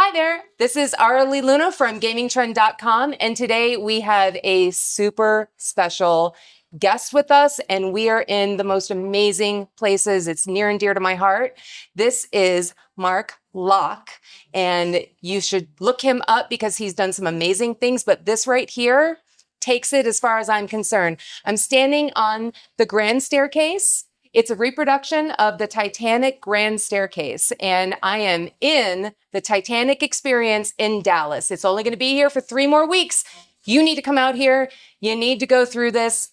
Hi there, this is Ara Lee from Gamingtrend.com, and today we have a super special guest with us, and we are in the most amazing places. It's near and dear to my heart. This is Mark Lach, and you should look him up because he's done some amazing things, but this right here takes it as far as I'm concerned. I'm standing on the grand staircase. It's a reproduction of the Titanic Grand Staircase, and I am in the Titanic Experience in Dallas. It's only going to be here for 3 more weeks. You need to come out here. You need to go through this.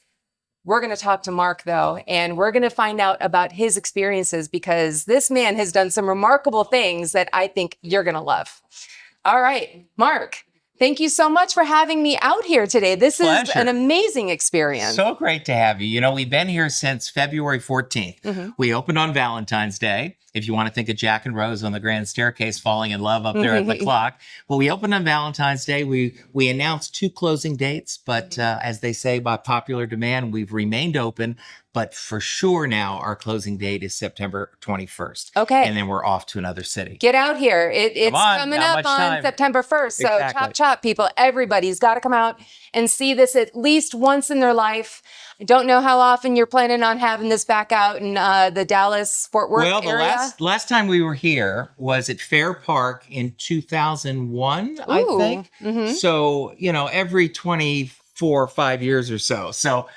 We're going to talk to Mark, though, and we're going to find out about his experiences because this man has done some remarkable things that I think you're going to love. All right, Mark. Thank you so much for having me out here today. This is an amazing experience. So great to have you. You know, we've been here since February 14th. We opened on Valentine's Day. If you want to think of Jack and Rose on the grand staircase falling in love up there at the clock. Well, we opened on Valentine's Day. We announced 2 closing dates, but as they say, by popular demand, we've remained open. But for sure now, our closing date is September 21st. Okay. And then we're off to another city. Get out here. It's coming up on September 1st. So chop, chop, people. Everybody's got to come out and see this at least once in their life. I don't know how often you're planning on having this back out in the Dallas-Fort Worth area. Well, the last time we were here was at Fair Park in 2001, I think. So, you know, every 24 or 5 years or so. So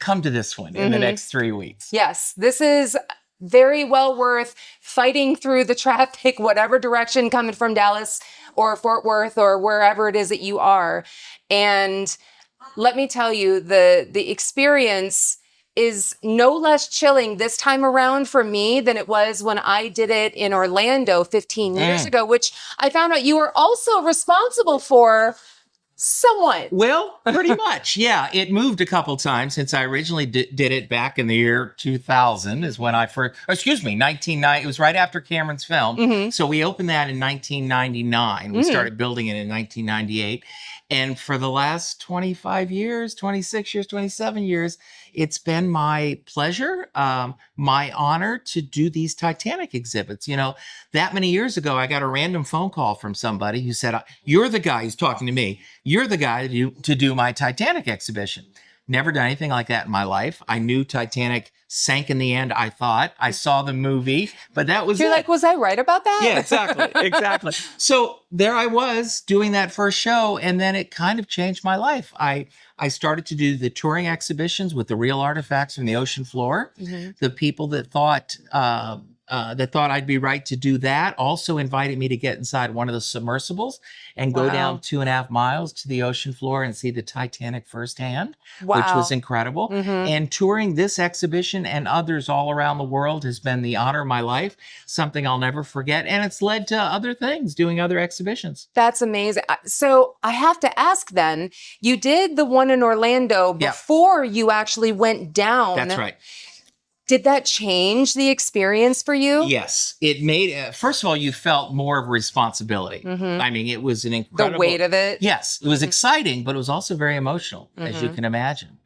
come to this one in the next 3 weeks. Yes, this is very well worth fighting through the traffic, whatever direction coming from Dallas or Fort Worth or wherever it is that you are. And let me tell you, the experience is no less chilling this time around for me than it was when I did it in Orlando 15 years ago, which I found out you were also responsible for. Somewhat. Well, pretty much. Yeah. It moved a couple times since I originally did it back in the year 2000 is when I first, 1990. It was right after Cameron's film. So we opened that in 1999. We started building it in 1998. And for the last 25 years, 26 years, 27 years, it's been my pleasure, my honor to do these Titanic exhibits. You know, that many years ago, I got a random phone call from somebody who said, you're the guy who's talking to me. You're the guy to do my Titanic exhibition. Never done anything like that in my life. I knew Titanic sank in the end, I thought. I saw the movie, but that was You're like, was I right about that? Yeah, exactly. Exactly. So there I was doing that first show, and then it kind of changed my life. I started to do the touring exhibitions with the real artifacts from the ocean floor. The people that thought I'd be right to do that also invited me to get inside one of the submersibles and go down 2.5 miles to the ocean floor and see the Titanic firsthand, which was incredible. And touring this exhibition and others all around the world has been the honor of my life, something I'll never forget. And it's led to other things, doing other exhibitions. That's amazing. So I have to ask then, you did the one in Orlando before you actually went down. That's right. Did that change the experience for you? Yes. It made, first of all, you felt more of a responsibility. I mean, it was an incredible... The weight of it? Yes. It was exciting, but it was also very emotional, as you can imagine.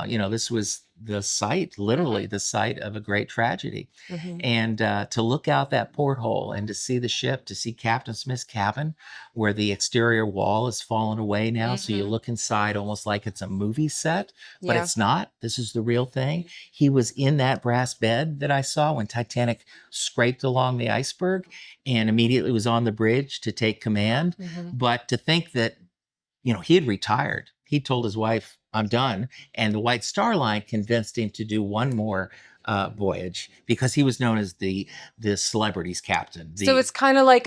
You know, this was the site, literally the site of a great tragedy. And to look out that porthole and to see the ship, to see Captain Smith's cabin, where the exterior wall has fallen away now. So you look inside almost like it's a movie set, but it's not. This is the real thing. He was in that brass bed that I saw when Titanic scraped along the iceberg and immediately was on the bridge to take command. But to think that, you know, he had retired. He told his wife, I'm done. And the White Star Line convinced him to do one more voyage because he was known as the celebrities captain. So it's kind of like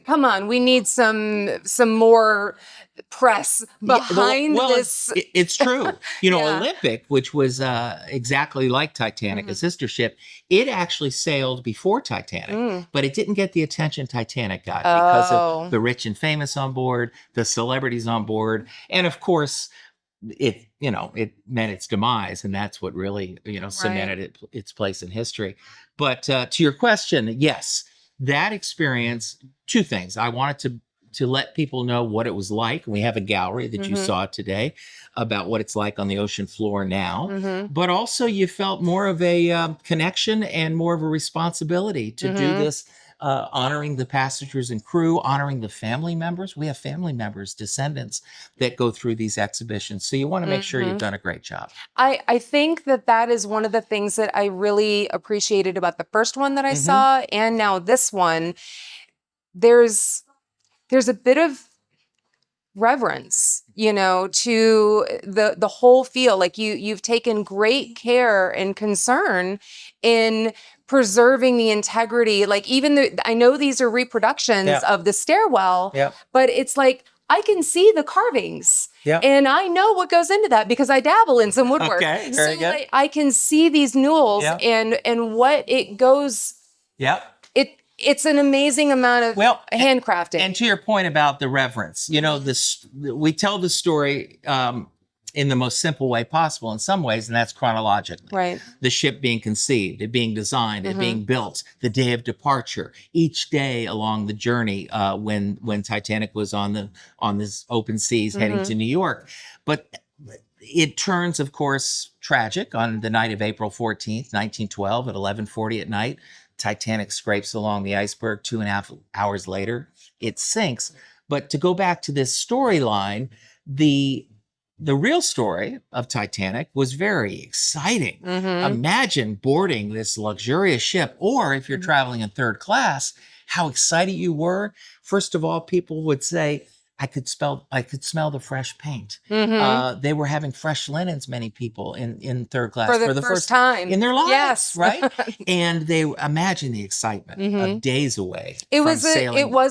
come on, we need some more press behind this. It's true. You know, Olympic, which was exactly like Titanic, a sister ship, it actually sailed before Titanic, but it didn't get the attention Titanic got because of the rich and famous on board, the celebrities on board, and of course, it meant its demise, and that's what really, cemented its place in history. But to your question, yes, that experience, 2 things. I wanted to let people know what it was like. We have a gallery that you saw today about what it's like on the ocean floor now. But also you felt more of a connection and more of a responsibility to do this honoring the passengers and crew, honoring the family members. We have family members, descendants that go through these exhibitions. So you want to make sure you've done a great job. I think that is one of the things that I really appreciated about the first one that I saw, and now this one. There's a bit of reverence, to the whole feel. Like you've taken great care and concern in preserving the integrity. Like I know these are reproductions of the stairwell, but it's like I can see the carvings. And I know what goes into that because I dabble in some woodwork. Okay, very good. I can see these newels and what it goes. It's an amazing amount of handcrafting. And to your point about the reverence, we tell the story in the most simple way possible in some ways, and that's chronologically. Right. The ship being conceived, it being designed, it being built, the day of departure, each day along the journey when Titanic was on this open seas heading to New York. But it turns, of course, tragic on the night of April 14th, 1912 at 11:40 at night. Titanic scrapes along the iceberg. 2.5 hours later, it sinks. But to go back to this storyline, the real story of Titanic was very exciting. Imagine boarding this luxurious ship, or if you're traveling in third class, how excited you were. First of all, people would say, I could smell the fresh paint. They were having fresh linens, many people in third class for the first time in their lives, yes. right? And they imagine the excitement of days away. It was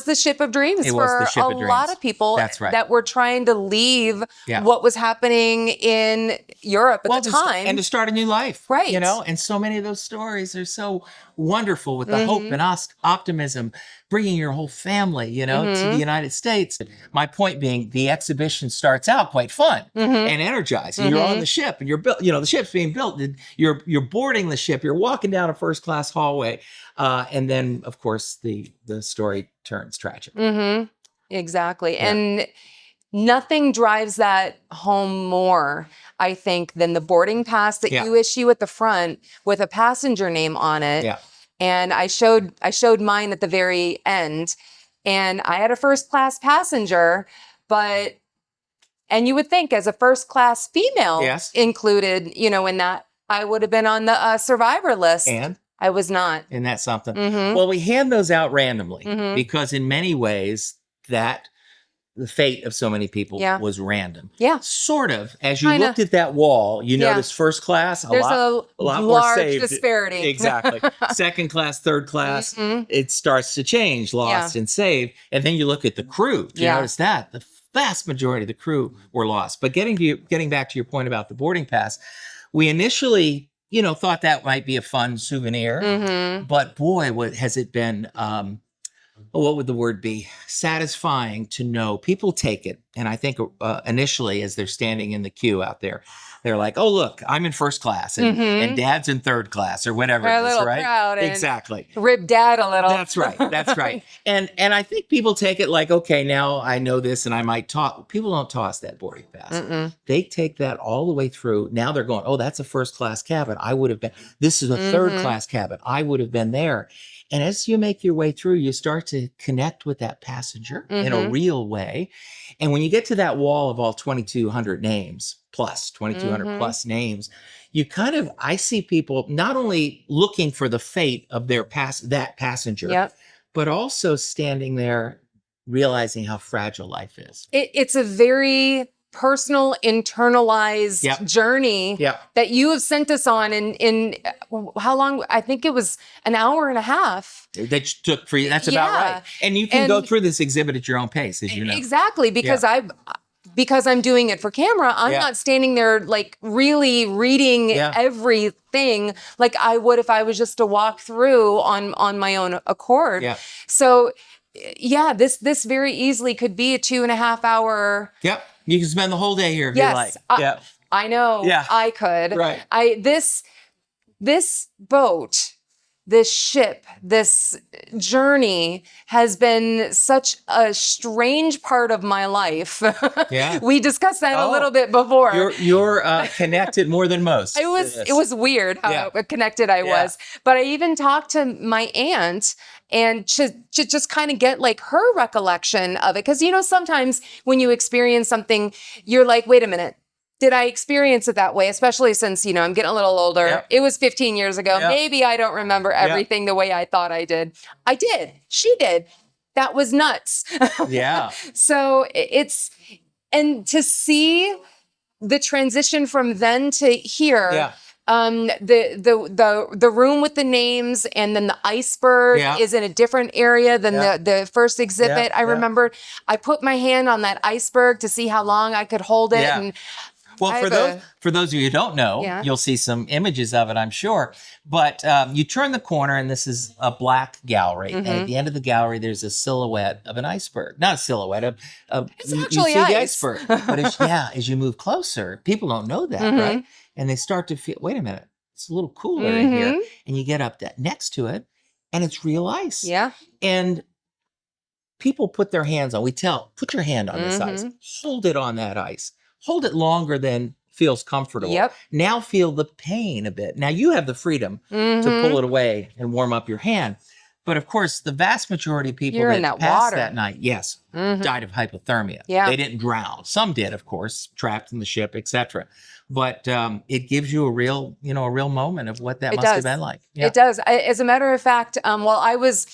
the ship of dreams for a lot of people. That's right. That were trying to leave what was happening in Europe at the time and to start a new life, right? And so many of those stories are so wonderful with the hope and optimism, bringing your whole family, to the United States. My point being, the exhibition starts out quite fun and energizing. You're on the ship and you're built, the ship's being built. And you're boarding the ship. You're walking down a first class hallway. And then, of course, the story turns tragic. Exactly. Yeah. And nothing drives that home more, I think, than the boarding pass that you issue at the front with a passenger name on it. Yeah. And I showed mine at the very end, and I had a first class passenger, and you would think as a first class female included, in that I would have been on the survivor list. And I was not. Isn't that something? Well, we hand those out randomly because in many ways the fate of so many people was random. Yeah. Sort of. As you looked at that wall, notice first class, There's a lot more saved. Disparity. Exactly. Second class, third class, it starts to change, lost and saved. And then you look at the crew. Do you notice that? The vast majority of the crew were lost. But getting back to your point about the boarding pass, we initially, thought that might be a fun souvenir. But boy, has it been... what would the word be? Satisfying to know people take it. And I think initially, as they're standing in the queue out there, they're like, oh, look, I'm in first class and dad's in third class or whatever. They're it is, a little right? proud and exactly. Rib dad a little. That's right. That's right. And I think people take it like, okay, now I know this and I might toss. People don't toss that boarding pass. They take that all the way through. Now they're going, oh, that's a first class cabin. I would have been. This is a third class cabin. I would have been there. And as you make your way through, you start to connect with that passenger in a real way. And when you get to that wall of all 2,200 names, plus 2,200 plus names, you I see people not only looking for the fate of that passenger, but also standing there realizing how fragile life is. It's a very personal, internalized journey that you have sent us on in how long? I think it was an hour and a half. That took for you. That's about right. And you can go through this exhibit at your own pace, as you know. Exactly, because because I'm doing it for camera, I'm not standing there like really reading everything like I would if I was just to walk through on my own accord. So this very easily could be a 2.5 hour. You can spend the whole day here if you like. I know. I could. Right. This boat this ship, this journey has been such a strange part of my life. Yeah. We discussed that a little bit before. You're connected more than most. It was weird how connected I was. But I even talked to my aunt and to just kind of get like her recollection of it. Because, you know, sometimes when you experience something, you're like, wait a minute. Did I experience it that way? Especially since, you know, I'm getting a little older. Yep. It was 15 years ago. Yep. Maybe I don't remember everything the way I thought I did. I did. She did. That was nuts. Yeah. So and to see the transition from then to here, the room with the names, and then the iceberg is in a different area than the first exhibit. I remembered I put my hand on that iceberg to see how long I could hold it. And well, for those of you who don't know, you'll see some images of it, I'm sure. But you turn the corner, and this is a black gallery. And at the end of the gallery, there's a silhouette of an iceberg. Not a silhouette of it's you actually see ice. the iceberg. But as you move closer, people don't know that, right? And they start to feel, wait a minute, it's a little cooler in here. And you get up next to it, and it's real ice. Yeah. And people put their hands on. Put your hand on this ice. Hold it on that ice. Hold it longer than feels comfortable. Yep. Now feel the pain a bit. Now you have the freedom to pull it away and warm up your hand. But of course, the vast majority of people that passed that night, died of hypothermia. Yeah. They didn't drown. Some did, of course, trapped in the ship, etc. But it gives you a real moment of what that must have been like. Yeah. It does. As a matter of fact, while I was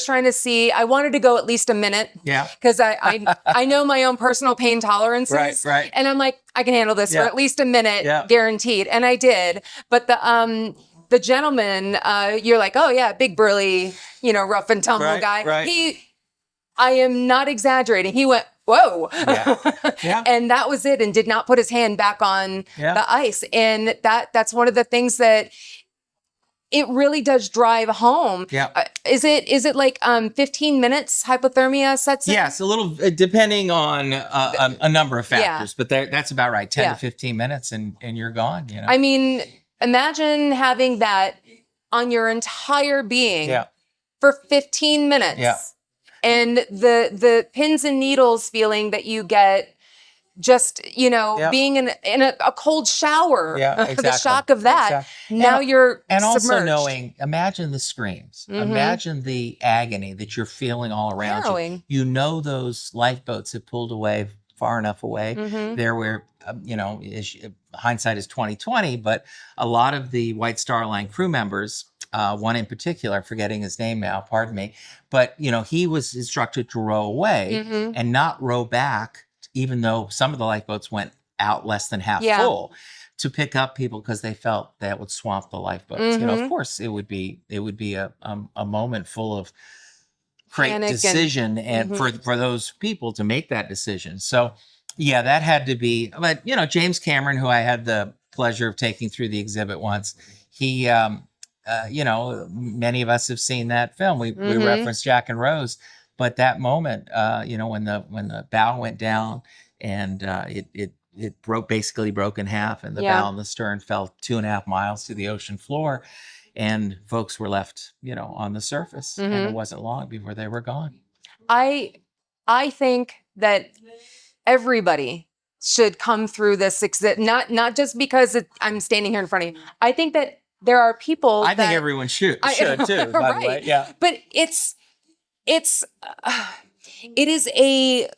trying to see, I wanted to go at least a minute. Yeah. Because I know my own personal pain tolerances. Right. And I'm like, I can handle this for at least a minute, guaranteed. And I did. But the gentleman, you're like, oh yeah, big burly, rough and tumble guy. Right. I am not exaggerating. He went, whoa. Yeah. And that was it, and did not put his hand back on the ice. And that's one of the things that it really does drive home. Yeah. Is it like 15 minutes hypothermia sets in? Yes, a little, depending on a number of factors, but that's about right. 10 to 15 minutes and you're gone. I mean, imagine having that on your entire being for 15 minutes. Yeah. And the pins and needles feeling that you get just, being in a cold shower, the shock of that. Exactly. Now you're also submerged. knowing, imagine the screams, imagine the agony that you're feeling all around Harrowing. you. Those lifeboats have pulled away far enough away. There were, hindsight is 2020, but a lot of the White Star Line crew members, one in particular, I'm forgetting his name now, pardon me, but he was instructed to row away and not row back, even though some of the lifeboats went out less than half full, to pick up people because they felt that would swamp the lifeboats. Of course, it would be a moment full of great panic decision and for those people to make that decision. So that had to be. But James Cameron, who I had the pleasure of taking through the exhibit once, he many of us have seen that film. We referenced Jack and Rose, but that moment, when the bow went down and it basically broke in half, and the bow and the stern fell 2.5 miles to the ocean floor, and folks were left, on the surface, and it wasn't long before they were gone. I think that everybody should come through this exhibit, not just because I'm standing here in front of you. I think that there are people. I think everyone should too. By the way, yeah. But it is a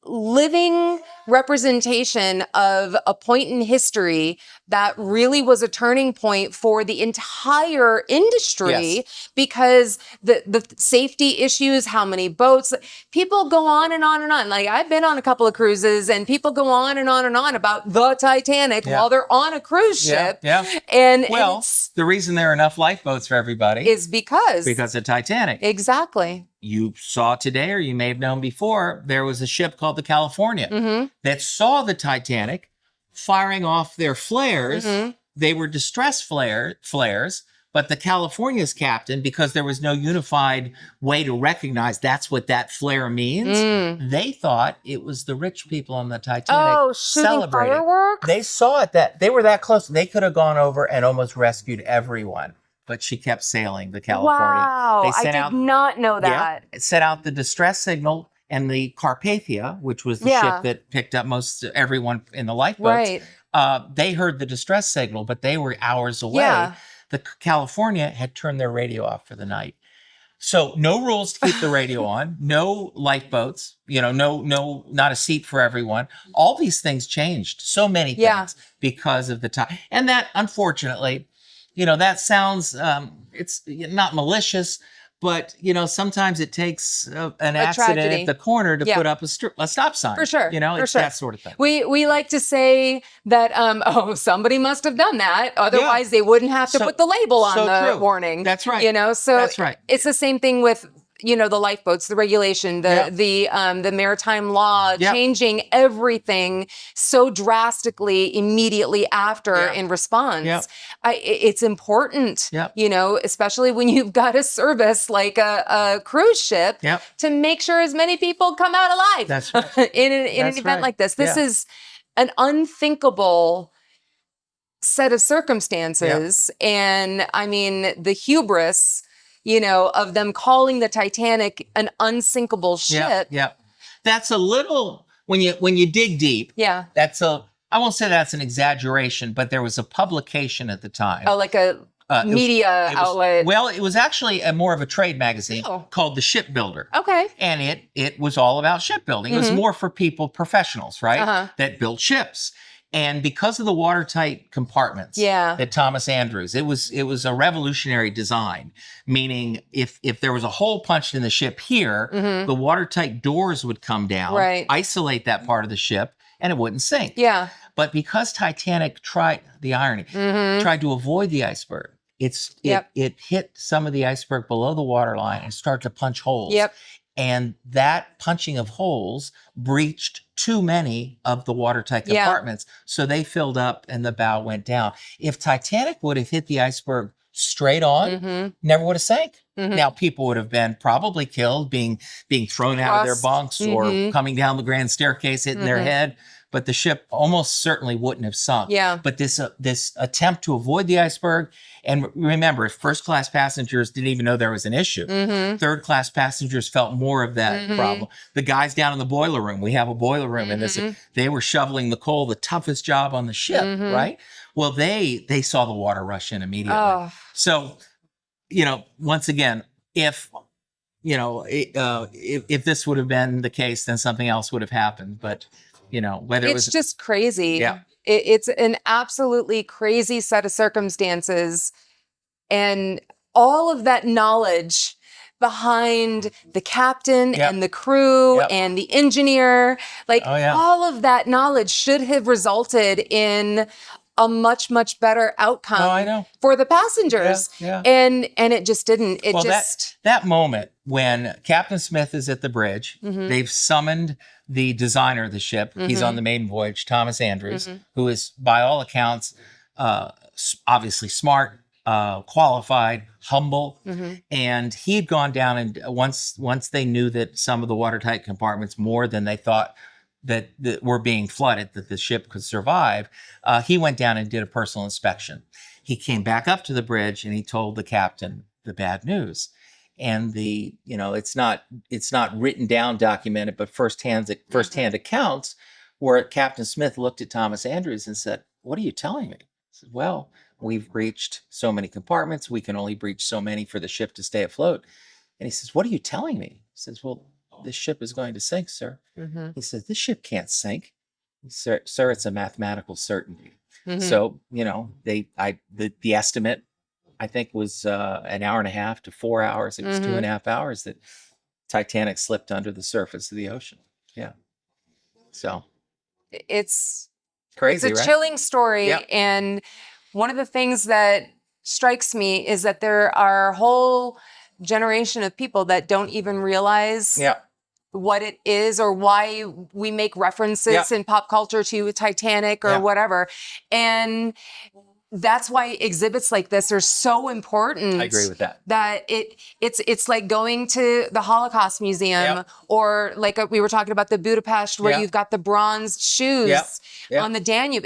living representation of a point in history that really was a turning point for the entire industry, because the safety issues, how many boats, people go on and on and on. Like, I've been on a couple of cruises, and people go on and on and on about the Titanic while they're on a cruise ship. And the reason there are enough lifeboats for everybody is because of Titanic. Exactly. You saw today, or you may have known before, there was a ship called the California that saw the Titanic firing off their flares. They were distress flares, but the California's captain, because there was no unified way to recognize that's what that flare means, they thought it was the rich people on the Titanic celebrating. Fireworks? They saw it, that they were that close. They could have gone over and almost rescued everyone. but she kept sailing the California. Wow, They I sent did out, not know yeah, that. it set out the distress signal, and the Carpathia, which was the Yeah. ship that picked up most everyone in the lifeboats, Right. they heard the distress signal, but they were hours away. Yeah. The California had turned their radio off for the night. So no rules to keep the radio on, no lifeboats, not a seat for everyone. All these things changed, so many Yeah. things because of the time. And that, unfortunately, that sounds, it's not malicious, but, sometimes it takes an accident tragedy. at the corner to Yeah. put up a stop sign. For sure. For It's sure. that sort of thing. We like to say that, somebody must have done that. Otherwise, they wouldn't have to So- put the label on so the true. warning. That's right. So That's right. it's the same thing with, the lifeboats, the regulation, the maritime law, Yep. changing everything so drastically immediately after Yep. in response. Yep. It's important, Yep. especially when you've got a service like a cruise ship, Yep. to make sure as many people come out alive. That's right. in an That's event right. like this. This Yeah. is an unthinkable set of circumstances. And I mean, the hubris, of them calling the Titanic an unsinkable ship. Yeah. That's a little, when you dig deep, Yeah. I won't say that's an exaggeration, but there was a publication at the time. Oh, like a media outlet. Well, it was actually more of a trade magazine called The Shipbuilder. Okay. And it was all about shipbuilding. It was more for professionals, right? That built ships. And because of the watertight compartments that Thomas Andrews, it was a revolutionary design, meaning if there was a hole punched in the ship here, the watertight doors would come down, isolate that part of the ship, and it wouldn't sink. Yeah. But because Titanic tried to avoid the iceberg, it hit some of the iceberg below the waterline and started to punch holes. Yep. And that punching of holes breached too many of the watertight compartments. So they filled up and the bow went down. If Titanic would have hit the iceberg straight on, never would have sank. Now, people would have been probably killed, being thrown out of their bunks or coming down the grand staircase, hitting their head. But the ship almost certainly wouldn't have sunk. Yeah. But this attempt to avoid the iceberg, and remember, first-class passengers didn't even know there was an issue. Third-class passengers felt more of that problem. The guys down in the boiler room, we have a boiler room in this, they were shoveling the coal, the toughest job on the ship, right? Well, they saw the water rush in immediately. Oh. So, once again, if this would have been the case, then something else would have happened. But whether it was just crazy. Yeah. It's an absolutely crazy set of circumstances, and all of that knowledge behind the captain and the crew and the engineer, all of that knowledge should have resulted in a much, much better outcome for the passengers. And it just didn't. That moment when Captain Smith is at the bridge, they've summoned the designer of the ship. He's on the maiden voyage, Thomas Andrews, who is, by all accounts, obviously smart, qualified, humble. And he'd gone down, and once they knew that some of the watertight compartments, more than they thought that were being flooded, that the ship could survive, he went down and did a personal inspection. He came back up to the bridge and he told the captain the bad news. And it's not written down, documented, but firsthand accounts where Captain Smith looked at Thomas Andrews and said, "What are you telling me?" He said, "Well, we've breached so many compartments. We can only breach so many for the ship to stay afloat." And he says, "What are you telling me?" He says, "Well, this ship is going to sink, sir." He says, "This ship can't sink." Sir, it's a mathematical certainty. So, the estimate, I think, was an hour and a half to 4 hours. It was 2.5 hours that Titanic slipped under the surface of the ocean. Yeah. So it's crazy, it's a right? chilling story. Yep. And one of the things that strikes me is that there are a whole generation of people that don't even realize what it is or why we make references in pop culture to Titanic or whatever. And that's why exhibits like this are so important. I agree with that. That it's like going to the Holocaust Museum or like we were talking about the Budapest where you've got the bronze shoes on the Danube.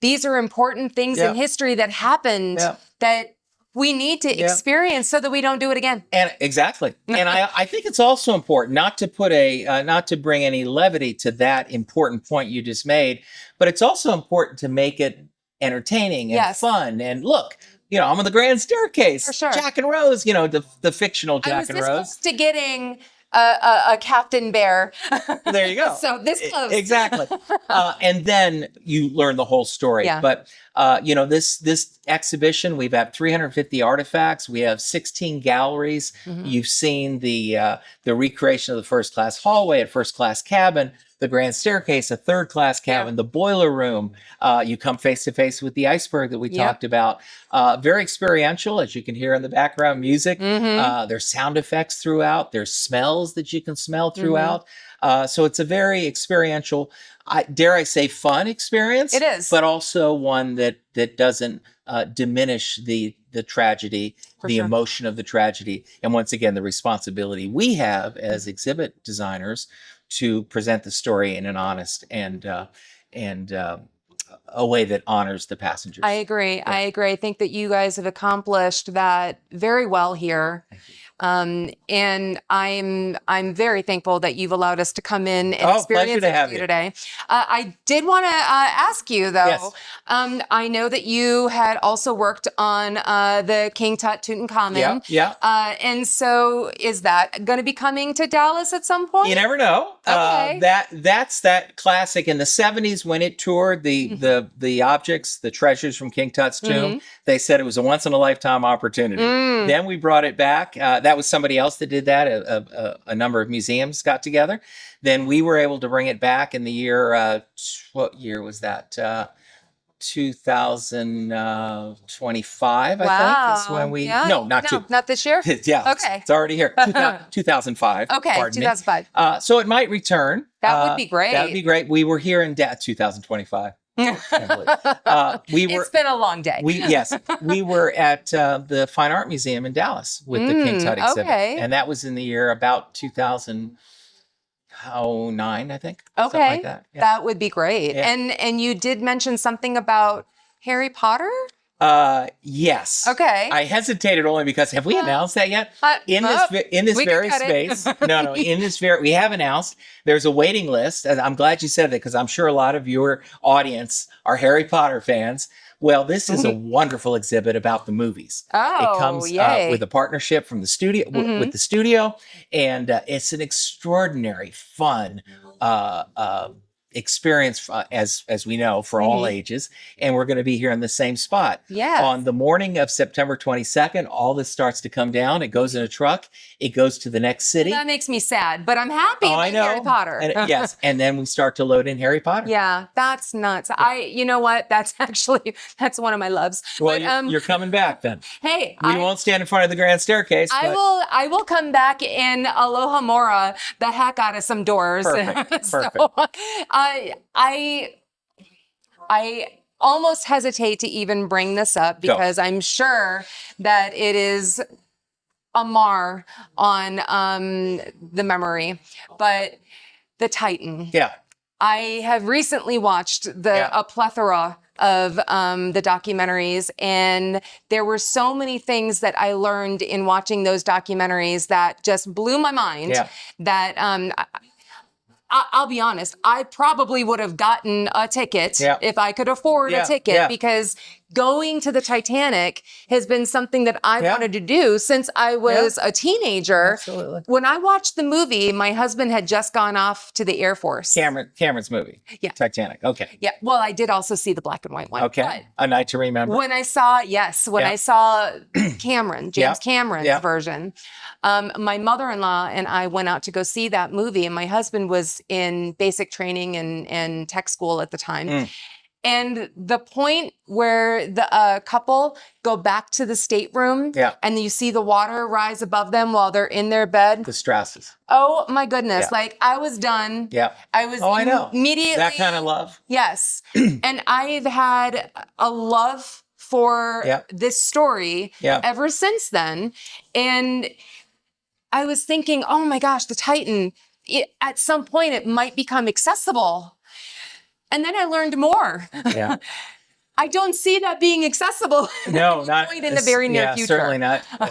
These are important things in history that happened that we need to experience so that we don't do it again. And exactly. And I think it's also important not to put not to bring any levity to that important point you just made, but it's also important to make it entertaining and fun. And look, I'm on the grand staircase. For sure. Jack and Rose, the fictional Jack and I was Rose. this close to getting a Captain Bear. There you go. So this close. Exactly. And then you learn the whole story. Yeah. But this exhibition, we've had 350 artifacts. We have 16 galleries. You've seen the recreation of the first class hallway, a first class cabin, the grand staircase, a third class cabin, the boiler room. You come face to face with the iceberg that we talked about. Very experiential, as you can hear in the background music. There's sound effects throughout. There's smells that you can smell throughout. So it's a very experiential, dare I say, fun experience. It is. But also one that doesn't diminish the tragedy, the emotion of the tragedy. And once again, the responsibility we have as exhibit designers to present the story in an honest and a way that honors the passengers. I agree. Yeah. I agree. I think that you guys have accomplished that very well here. And I'm very thankful that you've allowed us to come in and experience it with you today. I did want to ask you though. Yes. I know that you had also worked on the King Tut Tutankhamun. Yeah. And so is that going to be coming to Dallas at some point? You never know. Okay. That's that classic in the 70s when it toured the objects, the treasures from King Tut's tomb. They said it was a once in a lifetime opportunity. Then we brought it back. That was somebody else that did that. A number of museums got together. Then we were able to bring it back in the year, what year was that? 2025, I think. Is when we, not this year. Yeah. Okay. It's already here. 2005. Okay. 2005. So it might return. That would be great. That would be great. We were here in 2025. It's been a long day. We were at the Fine Art Museum in Dallas with the King Tut exhibit. Okay. And that was in the year about 2009, I think. Okay. Something like that. Yeah. That would be great. Yeah. And you did mention something about Harry Potter? Yes. Okay. I hesitated only because have we announced that yet? In this very space? No. We have announced there's a waiting list. And I'm glad you said that because I'm sure a lot of your audience are Harry Potter fans. Well, this is a wonderful exhibit about the movies. Oh, it comes with a partnership from the studio with the studio, and it's an extraordinary, fun experience, as we know, for all ages. And we're going to be here in the same spot. Yes. On the morning of September 22nd, all this starts to come down. It goes in a truck. It goes to the next city. That makes me sad, but I'm happy about Harry Potter. And, yes. And then we start to load in Harry Potter. Yeah, that's nuts. You know what? That's one of my loves. Well, but, you're coming back then. Hey, we won't stand in front of the grand staircase. I will come back and Aloha Mora the heck out of some doors. Perfect. So, I almost hesitate to even bring this up because I'm sure that it is a mar on the memory, but the Titan. Yeah. I have recently watched a plethora of the documentaries, and there were so many things that I learned in watching those documentaries that just blew my mind. Yeah. That I'll be honest, I probably would have gotten a ticket if I could afford a ticket because going to the Titanic has been something that I wanted to do since I was a teenager. Absolutely. When I watched the movie, my husband had just gone off to the Air Force. Cameron's movie. Yeah. Titanic. Okay. Yeah. Well, I did also see the black and white one. Okay. But A Night to Remember. when I saw James Cameron's version, my mother-in-law and I went out to go see that movie, and my husband was in basic training and tech school at the time. And the point where the couple go back to the stateroom and you see the water rise above them while they're in their bed. The Strasses. Oh my goodness. Yeah. Like I was done. Yeah. I was I know. Immediately. That kind of love. Yes. And I've had a love for this story ever since then. And I was thinking, oh my gosh, the Titan, at some point it might become accessible. And then I learned more. Yeah. I don't see that being accessible. No, not in the very near future.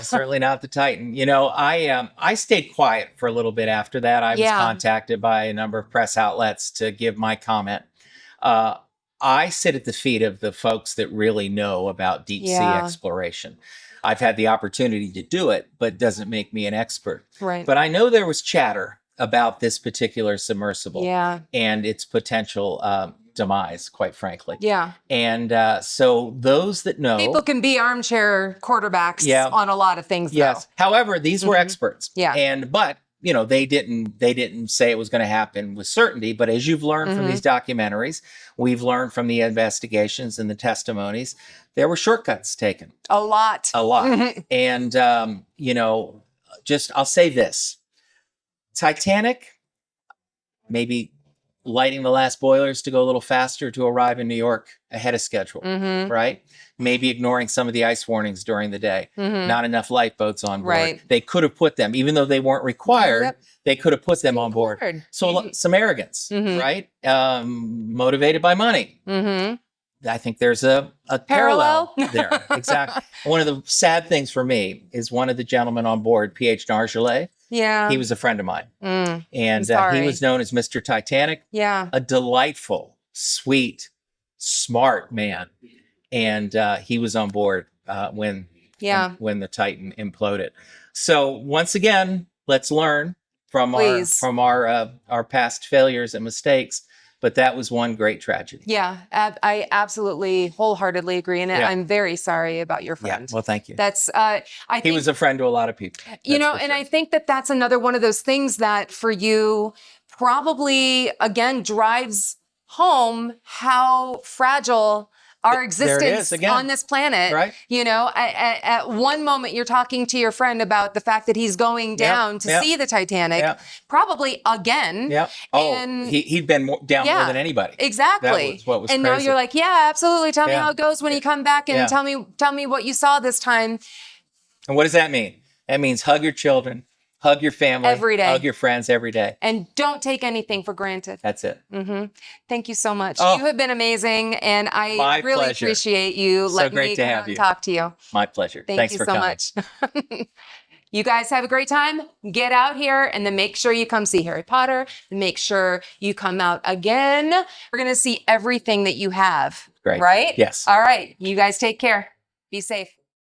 Certainly not the Titan. You know, I stayed quiet for a little bit after that. I was contacted by a number of press outlets to give my comment. I sit at the feet of the folks that really know about deep sea exploration. I've had the opportunity to do it, but it doesn't make me an expert. Right. But I know there was chatter about this particular submersible and its potential demise, quite frankly. Yeah. And so those that know, people can be armchair quarterbacks on a lot of things. Yes. Though. However, these were experts. Yeah. But you know, they didn't say it was going to happen with certainty. But as you've learned from these documentaries, we've learned from the investigations and the testimonies, there were shortcuts taken. A lot. And you know, I'll say this. Titanic, maybe lighting the last boilers to go a little faster to arrive in New York ahead of schedule, right? Maybe ignoring some of the ice warnings during the day. Not enough lifeboats on board. Right. They could have put them, even though they weren't required, they could have put them on board. So some arrogance, right? Motivated by money. I think there's a parallel there. Exactly. One of the sad things for me is one of the gentlemen on board, P.H. Nargelet. Yeah. He was a friend of mine. And he was known as Mr. Titanic. Yeah. A delightful, sweet, smart man. And he was on board when the Titan imploded. So once again, let's learn from our past failures and mistakes. But that was one great tragedy. Yeah, I absolutely wholeheartely agree. And I'm very sorry about your friend. Yeah, well, thank you. That's, I think he was a friend to a lot of people. You know, and I think that that's another one of those things that for you probably, again, drives home how fragile our existence on this planet. Right. You know, at one moment you're talking to your friend about the fact that he's going down to see the Titanic, probably again. Yeah. Oh, and he'd been down more than anybody. Exactly. That was what was and crazy. Now you're like, yeah, absolutely. Tell me how it goes when you come back and tell me what you saw this time. And what does that mean? That means hug your children, hug your family, every day, hug your friends every day. And don't take anything for granted. That's it. Thank you so much. Oh, you have been amazing. And I really appreciate you letting me come and talk to you. My pleasure. Thanks for coming. Thank you so much. You guys have a great time. Get out here and then make sure you come see Harry Potter. Make sure you come out again. We're going to see everything that you have. Great. Right? Yes. All right. You guys take care. Be safe.